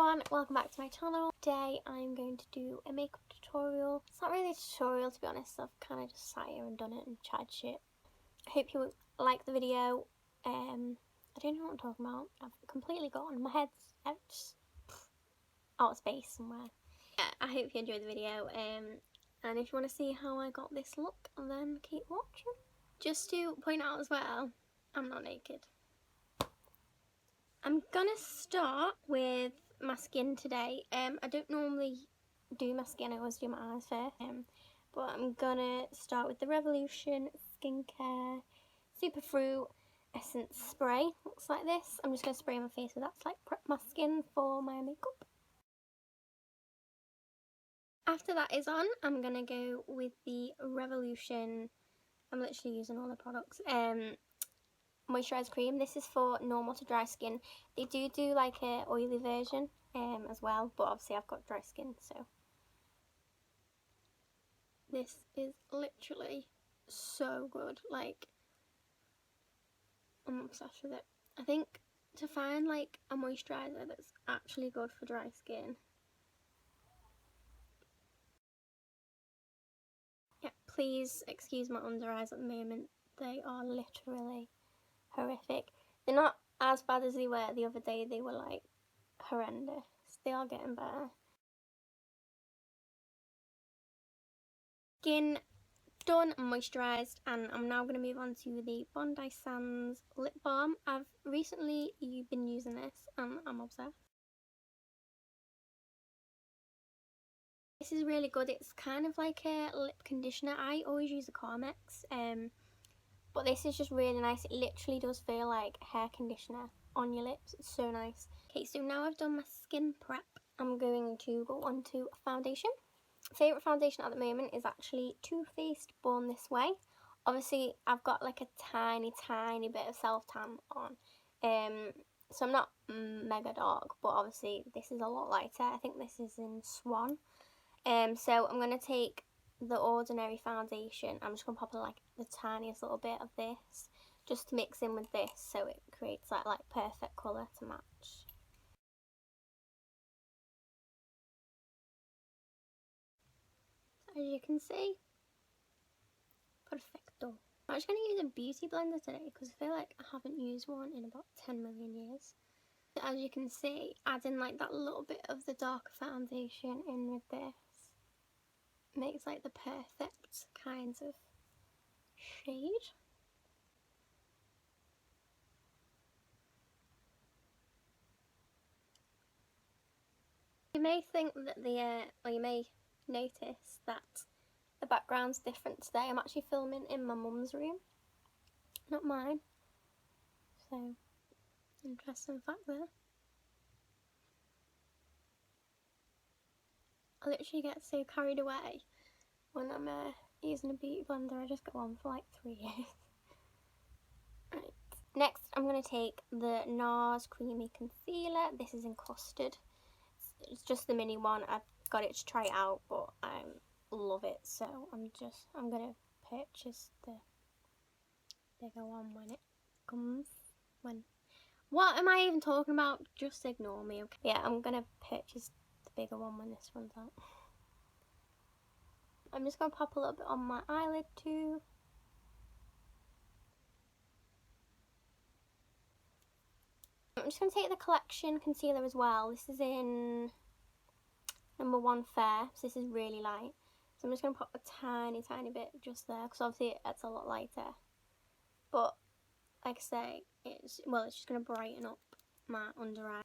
everyone, welcome back to my channel. Today I'm going to do a makeup tutorial. It's not really a tutorial, to be honest. I've kind of just sat here and done it and chatted shit. I hope you like the video. I don't know what I'm talking about. I've completely gone. My head's just out of space somewhere. Yeah, I hope you enjoyed the video. And if you want to see how I got this look, then keep watching. Just to point out as well, I'm not naked. I'm gonna start with my skin today. I don't normally do my skin, I always do my eyes first. But I'm gonna start with the Revolution Skincare Superfruit Essence Spray. Looks like this. I'm just gonna spray my face with that to like prep my skin for my makeup. After that is on, I'm gonna go with the Revolution. I'm literally using all the products. Moisturised cream. This is for normal to dry skin. They do like a oily version as well, but obviously I've got dry skin, so this is literally so good. Like, I'm obsessed with it. I think to find like a moisturiser that's actually good for dry skin, yeah, please excuse my under eyes at the moment. They are literally horrific. They're not as bad as they were the other day. They were like horrendous. They are getting better. Skin done and moisturised, and I'm now going to move on to the Bondi Sands lip balm. I've recently been using this and I'm obsessed. This is really good. It's kind of like a lip conditioner. I always use a Carmex, but this is just really nice. It literally does feel like hair conditioner on your lips. It's so nice. Okay, so now I've done my skin prep, I'm going to go on to foundation. Favourite foundation at the moment is actually Too Faced Born This Way. Obviously I've got like a tiny bit of self-tan on, so I'm not mega dark, but obviously this is a lot lighter. I think this is in Swan. So I'm going to take the ordinary foundation. I'm just going to pop like the tiniest little bit of this just to mix in with this, so it creates that like perfect colour to match. As you can see, perfecto. I'm actually going to use a beauty blender today because I feel like I haven't used one in about 10 million years. As you can see, adding like that little bit of the darker foundation in with this makes like the perfect kind of shade. You may think that or you may notice that the background's different today. I'm actually filming in my mum's room, not mine. So, interesting fact there. I literally get so carried away when I'm using a beauty blender. I just go on for like 3 years. Right. Next, I'm going to take the NARS Creamy Concealer. This is in Custard. It's just the mini one. I've got it to try it out, but I love it. So I'm going to purchase the bigger one when it comes. What am I even talking about? Just ignore me, okay? Yeah, I'm going to purchase the bigger one when this runs out. I'm just going to pop a little bit on my eyelid too. I'm just going to take the Collection concealer as well. This is in number 1 Fair, so this is really light. So I'm just going to pop a tiny bit just there, because obviously it's a lot lighter. But, like I say, it's just going to brighten up my under eye.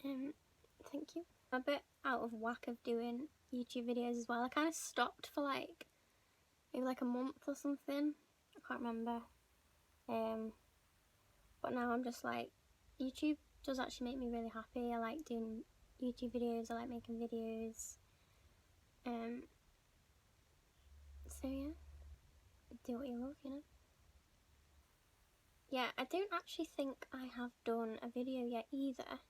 Thank you. I'm a bit out of whack of doing YouTube videos as well. I kind of stopped for like, maybe like a month or something. I can't remember. But now I'm just like, YouTube does actually make me really happy. I like doing YouTube videos. I like making videos. So yeah, do what you love, you know. Yeah, I don't actually think I have done a video yet either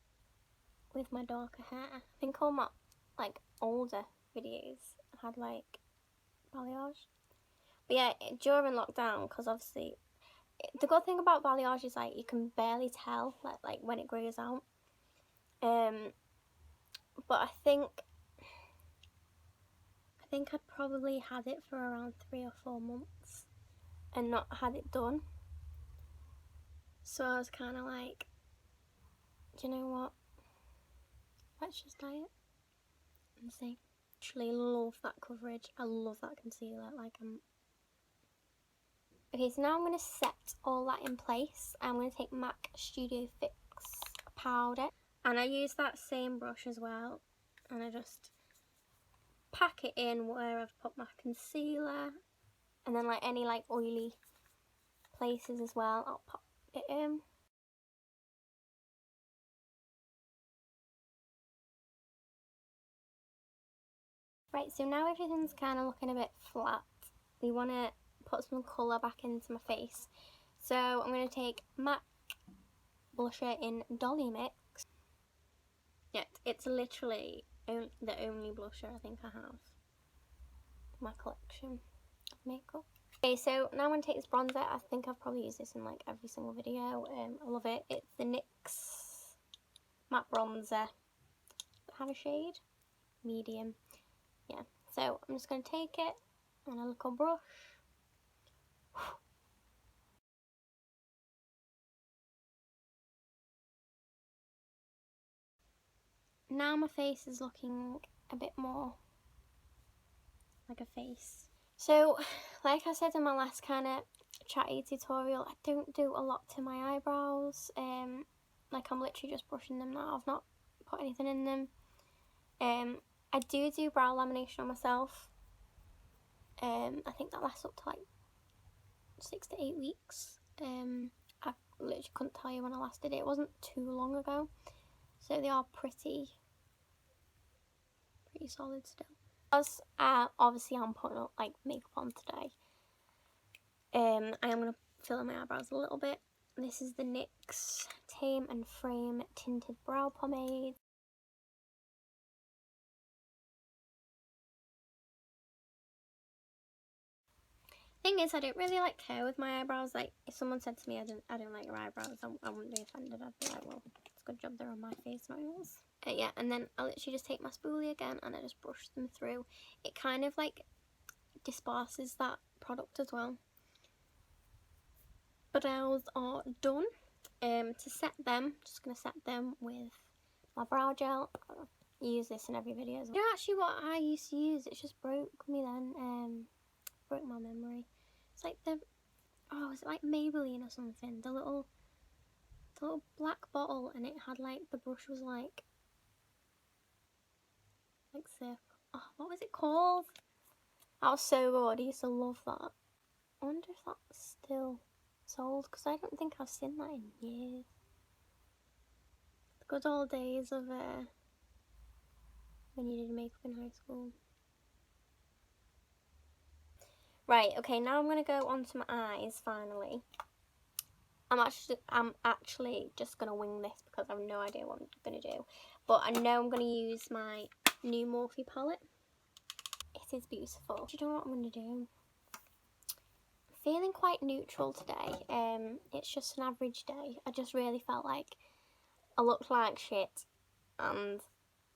with my darker hair. I think all my like older videos had like balayage. But yeah, during lockdown, because obviously the good thing about balayage is like you can barely tell like when it grows out. But I think I'd probably had it for around 3 or 4 months and not had it done. So I was kind of like, do you know what? Let's just dye it and see. Actually love that coverage. I love that concealer. Like Okay, so now I'm going to set all that in place. I'm going to take MAC Studio Fix powder, and I use that same brush as well, and I just pack it in where I've put my concealer, and then like any like oily places as well, I'll pop it in. Right, so now everything's kind of looking a bit flat. We want to put some colour back into my face. So I'm going to take MAC blusher in Dolly Mix. Yeah, it's literally the only blusher I think I have in my collection of makeup. Okay, so now I'm going to take this bronzer. I think I've probably used this in like every single video. I love it. It's the NYX matte bronzer. Have a shade? Medium. Yeah, so I'm just going to take it on a little brush. Now my face is looking a bit more like a face. So, like I said in my last kind of chatty tutorial, I don't do a lot to my eyebrows. Like I'm literally just brushing them now. I've not put anything in them. I do brow lamination on myself. I think that lasts up to like 6 to 8 weeks. I literally couldn't tell you when I last did it. It wasn't too long ago, so they are pretty solid still. As obviously I'm putting up like makeup on today, I am going to fill in my eyebrows a little bit. This is the NYX Tame and Frame Tinted Brow Pomade. Thing is, I don't really like care with my eyebrows. Like, if someone said to me I don't like your eyebrows, I wouldn't be offended. I'd be like, well, it's a good job they're on my face, not yours. Yeah, and then I literally just take my spoolie again and I just brush them through. It kind of like disperses that product as well. Brows are done. To set them, just going to set them with my brow gel. I use this in every video as well. You know actually what I used to use? It just broke me then. Broke my memory. It's like is it like Maybelline or something? The little black bottle, and it had like, the brush was like sip. Oh, what was it called? That was so good. I used to love that. I wonder if that's still sold, because I don't think I've seen that in years. The good old days of when you did makeup in high school. Right, okay, now I'm going to go on to my eyes, finally. I'm actually just going to wing this because I have no idea what I'm going to do. But I know I'm going to use my new Morphe palette. It is beautiful. Do you know what I'm going to do? I'm feeling quite neutral today. It's just an average day. I just really felt like I looked like shit. And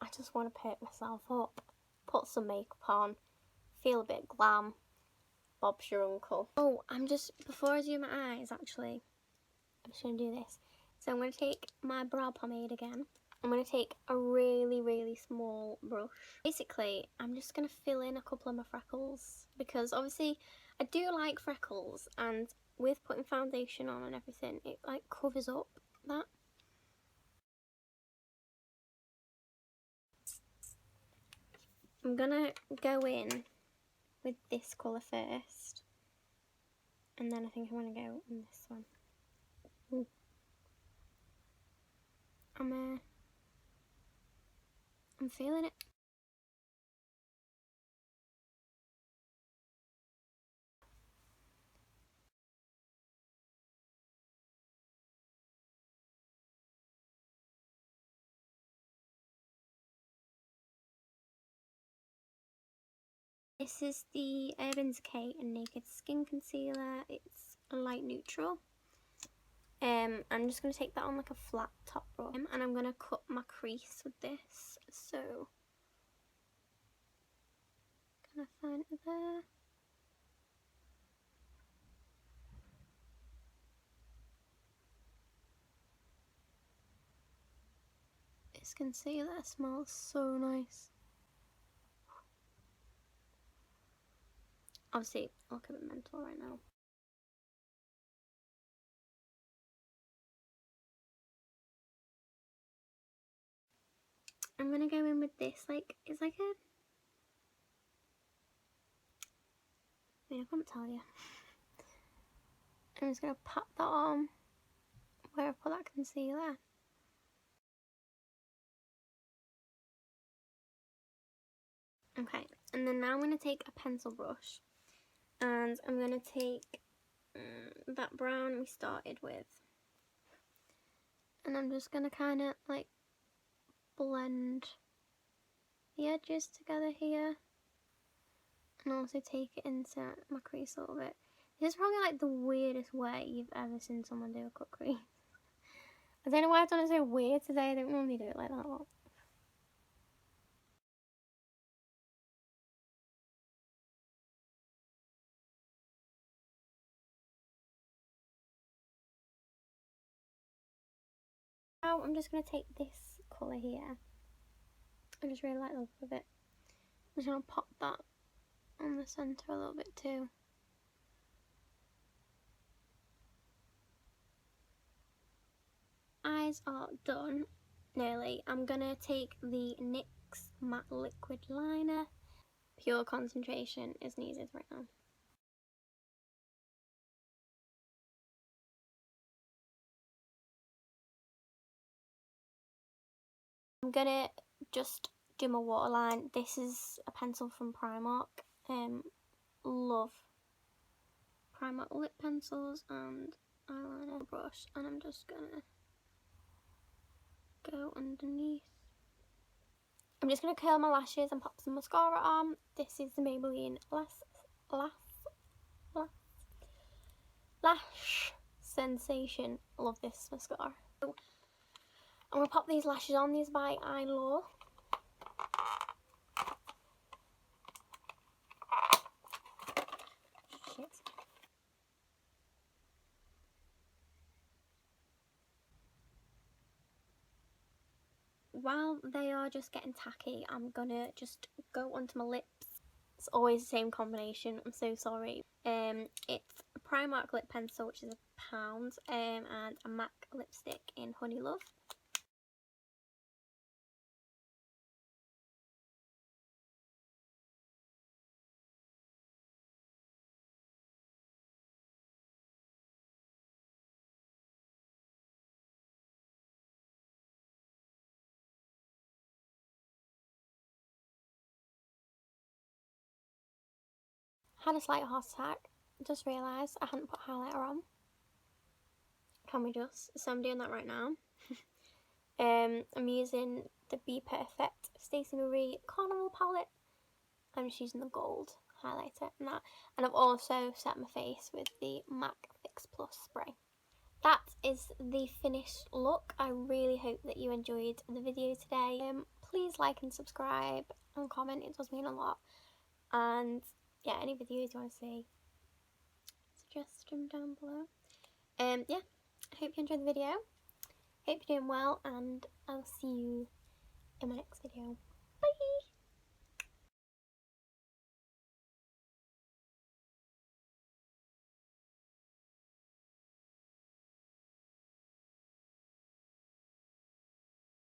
I just want to perk myself up. Put some makeup on. Feel a bit glam. Bob's your uncle. Oh, before I do my eyes, actually, I'm just going to do this. So I'm going to take my brow pomade again. I'm going to take a really, really small brush. Basically, I'm just going to fill in a couple of my freckles. Because obviously, I do like freckles. And with putting foundation on and everything, it like covers up that. I'm going to go in with this colour first. And then I think I'm going to go in this one. Ooh. I'm feeling it. This is the Urban Decay and Naked Skin Concealer. It's a light neutral. I'm just going to take that on like a flat top brush, and I'm going to cut my crease with this. So, can I find it there? This concealer smells so nice. Obviously, I look a bit mental right now. I'm gonna go in with this, like, it's like a... I mean, I can't tell you. I'm just gonna pat that on where I put that concealer. Okay, and then now I'm gonna take a pencil brush, and I'm gonna take that brown we started with, and I'm just gonna kind of like blend the edges together here, and also take it into my crease a little bit. This is probably like the weirdest way you've ever seen someone do a cut crease. I don't know why I've done it so weird today. I don't normally do it like that. Now I'm just going to take this colour here. I just really like the look of it. I'm just going to pop that on the centre a little bit too. Eyes are done, nearly. I'm going to take the NYX Matte Liquid Liner. Pure concentration is needed right now. I'm going to just do my waterline. This is a pencil from Primark. Love Primark lip pencils and eyeliner brush, and I'm just gonna go underneath. I'm just gonna curl my lashes and pop some mascara on. This is the Maybelline Lash Sensation. I love this mascara. So I'm gonna pop these lashes on. These by Eyelaw. Shit. While they are just getting tacky, I'm gonna just go onto my lips. It's always the same combination, I'm so sorry. It's a Primark lip pencil, which is £1, and a MAC lipstick in Honey Love. Had a slight heart attack, just realised I hadn't put highlighter on. Can we just? So I'm doing that right now. I'm using the Be Perfect Stacey Marie Carnival palette. I'm just using the gold highlighter and that. And I've also set my face with the MAC Fix Plus spray. That is the finished look. I really hope that you enjoyed the video today. Please like and subscribe and comment, it does mean a lot. And yeah, any videos you want to see, suggest them down below. Yeah, I hope you enjoyed the video. Hope you're doing well, and I'll see you in my next video.